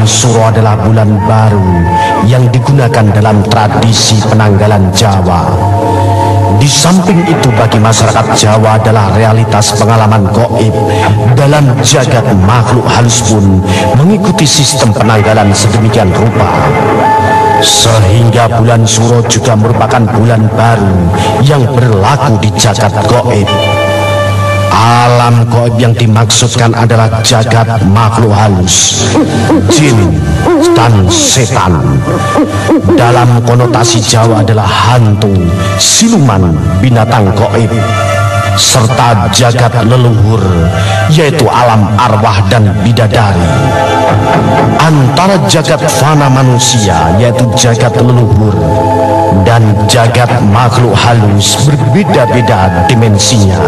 Bulan Suro adalah bulan baru yang digunakan dalam tradisi penanggalan Jawa. Di samping itu bagi masyarakat Jawa adalah realitas pengalaman gaib dalam jagat makhluk halus pun mengikuti sistem penanggalan sedemikian rupa. Sehingga bulan Suro juga merupakan bulan baru yang berlaku di jagat gaib. Alam gaib yang dimaksudkan adalah jagat makhluk halus, jin dan setan. Dalam konotasi Jawa adalah hantu, siluman, binatang gaib, serta jagat leluhur, yaitu alam arwah dan bidadari. Antara jagat fana manusia, yaitu jagat leluhur, dan jagat makhluk halus berbeda-beda dimensinya.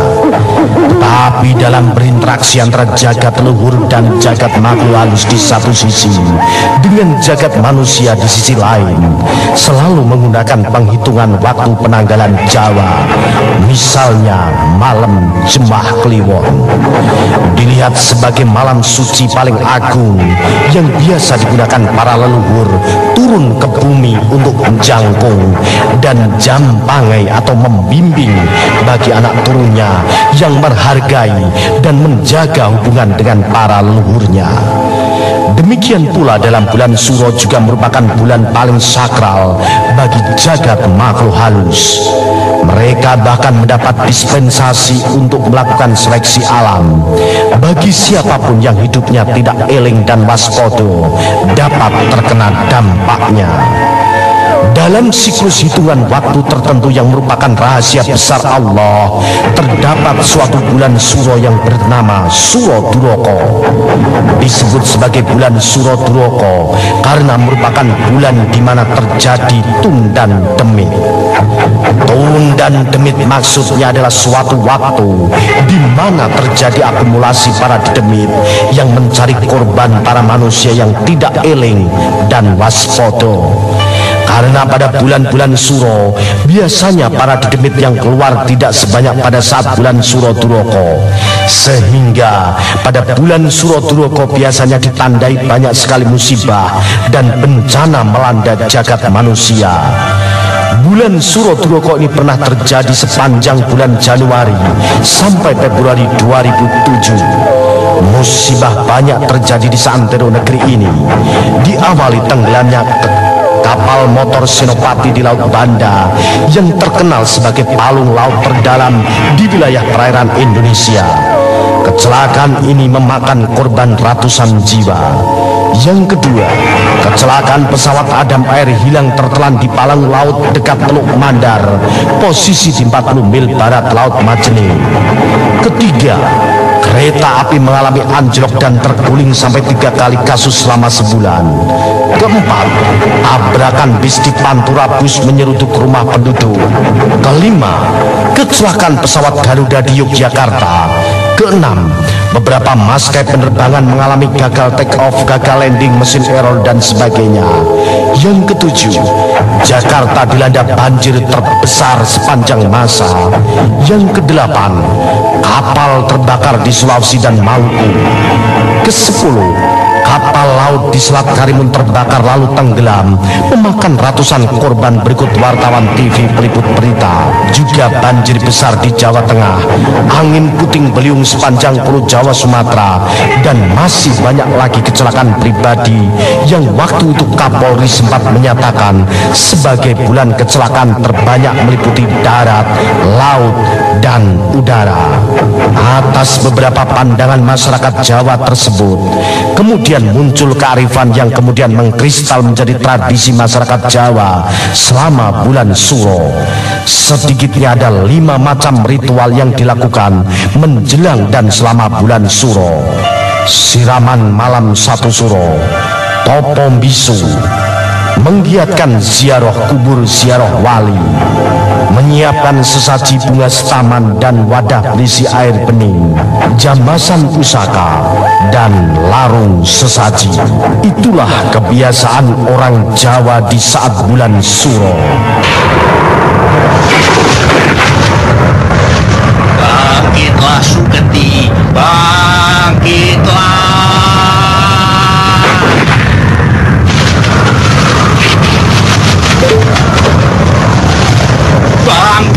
Tetapi dalam berinteraksi antara jagat leluhur dan jagat makhluk halus di satu sisi dengan jagat manusia di sisi lain, selalu menggunakan penghitungan waktu penanggalan Jawa. Misalnya malam Jemah Kliwon dilihat sebagai malam suci paling agung yang biasa digunakan para leluhur turun ke bumi untuk menjangkung dan jam pangai atau membimbing bagi anak turunnya yang menghargai dan menjaga hubungan dengan para leluhurnya. Demikian pula dalam bulan Suro juga merupakan bulan paling sakral bagi jagat makhluk halus. Mereka bahkan mendapat dispensasi untuk melakukan seleksi alam. Bagi siapapun yang hidupnya tidak eling dan waspada dapat terkena dampaknya. Dalam siklus hitungan waktu tertentu yang merupakan rahasia besar Allah, terdapat suatu bulan Suro yang bernama Suro Duroko. Disebut sebagai bulan Suro Duroko karena merupakan bulan di mana terjadi tun dan demit. Tun dan demit maksudnya adalah suatu waktu di mana terjadi akumulasi para demit yang mencari korban para manusia yang tidak eling dan waspada. Karena pada bulan-bulan Suro biasanya para dedemit yang keluar tidak sebanyak pada saat bulan Suro Duroko, sehingga pada bulan Suro Duroko biasanya ditandai banyak sekali musibah dan bencana melanda jagat manusia. Bulan Suro Duroko ini pernah terjadi sepanjang bulan Januari sampai Februari 2007. Musibah banyak terjadi di seantero negeri ini. Diawali tenggelamnya kapal motor Senopati di Laut Banda yang terkenal sebagai palung laut terdalam di wilayah perairan Indonesia. Kecelakaan ini memakan korban ratusan jiwa. Yang kedua, kecelakaan pesawat Adam Air hilang tertelan di palang laut dekat Teluk Mandar, posisi di 40 mil barat Laut Majene. Ketiga, kereta api mengalami anjlok dan terguling sampai 3 kali kasus selama sebulan. Keempat, tabrakan bis di Pantura bus menyeruduk rumah penduduk. Kelima, kecelakaan pesawat Garuda di Yogyakarta. Keenam, beberapa maskapai penerbangan mengalami gagal take off, gagal landing, mesin error dan sebagainya. Yang ketujuh, Jakarta dilanda banjir terbesar sepanjang masa. Yang kedelapan, kapal terbakar di Sulawesi dan Maluku. Kesepuluh, kapal laut di Selat Karimun terbakar lalu tenggelam, memakan ratusan korban. Berikut wartawan TV peliput berita. Juga banjir besar di Jawa Tengah, angin puting beliung sepanjang Pulau Jawa Sumatera, dan masih banyak lagi kecelakaan pribadi yang waktu itu Kapolri sempat menyatakan sebagai bulan kecelakaan terbanyak meliputi darat, laut, dan udara. Atas beberapa pandangan masyarakat Jawa tersebut, kemudian muncul kearifan yang kemudian mengkristal menjadi tradisi masyarakat Jawa selama bulan Suro. Sedikitnya ada 5 macam ritual yang dilakukan menjelang dan selama bulan Suro. Siraman malam 1 Suro, topo bisu, menggiatkan ziarah kubur, ziarah wali, menyiapkan sesaji bunga setaman dan wadah berisi air bening, jamasan pusaka, dan larung sesaji. Itulah kebiasaan orang Jawa di saat bulan Suro. Bangkitlah Suketi, bangkitlah.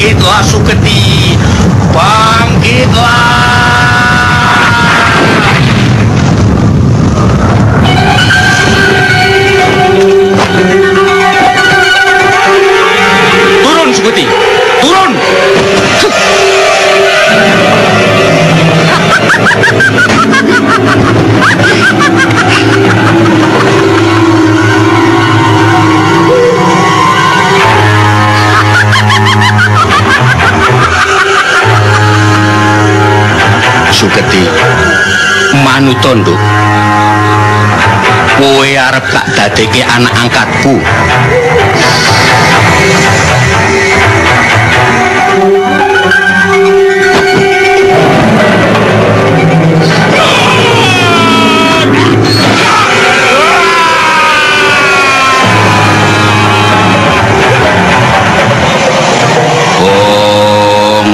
Bangkitlah Suketi, bangkitlah. Turun Suketi, turun. Suketi, manut tunduk. Kowe arep tak dadekke anak angkatku.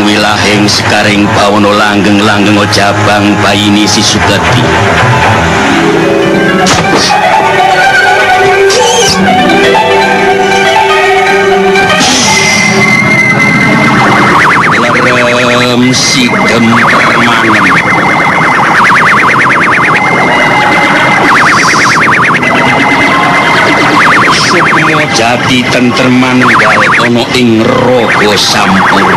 Wilahing sekaring pawono langgeng-langgeng ojabang bayini si Suketi. Lerem sigem permanen. Sukmo jati tentreman manunggal ana ing raga sampurna.